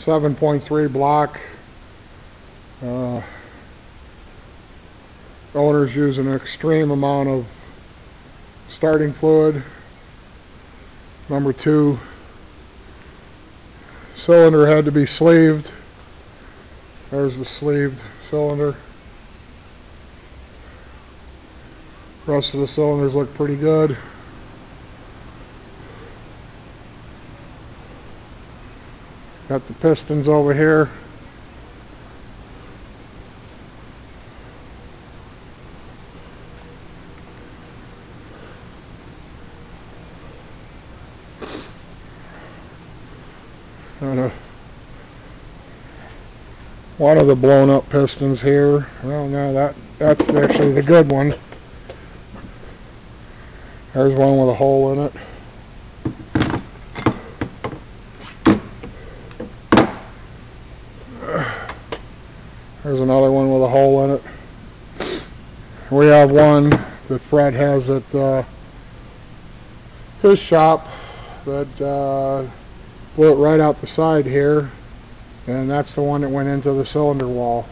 7.3 block. Owner's using an extreme amount of starting fluid. Number 2 cylinder had to be sleeved. There's the sleeved cylinder. The rest of the cylinders look pretty good. Got the pistons over here. One of the blown up pistons here. Well, no, that's actually the good one. There's one with a hole in it. There's another one with a hole in it. We have one that Fred has at his shop that blew it right out the side here, and that's the one that went into the cylinder wall.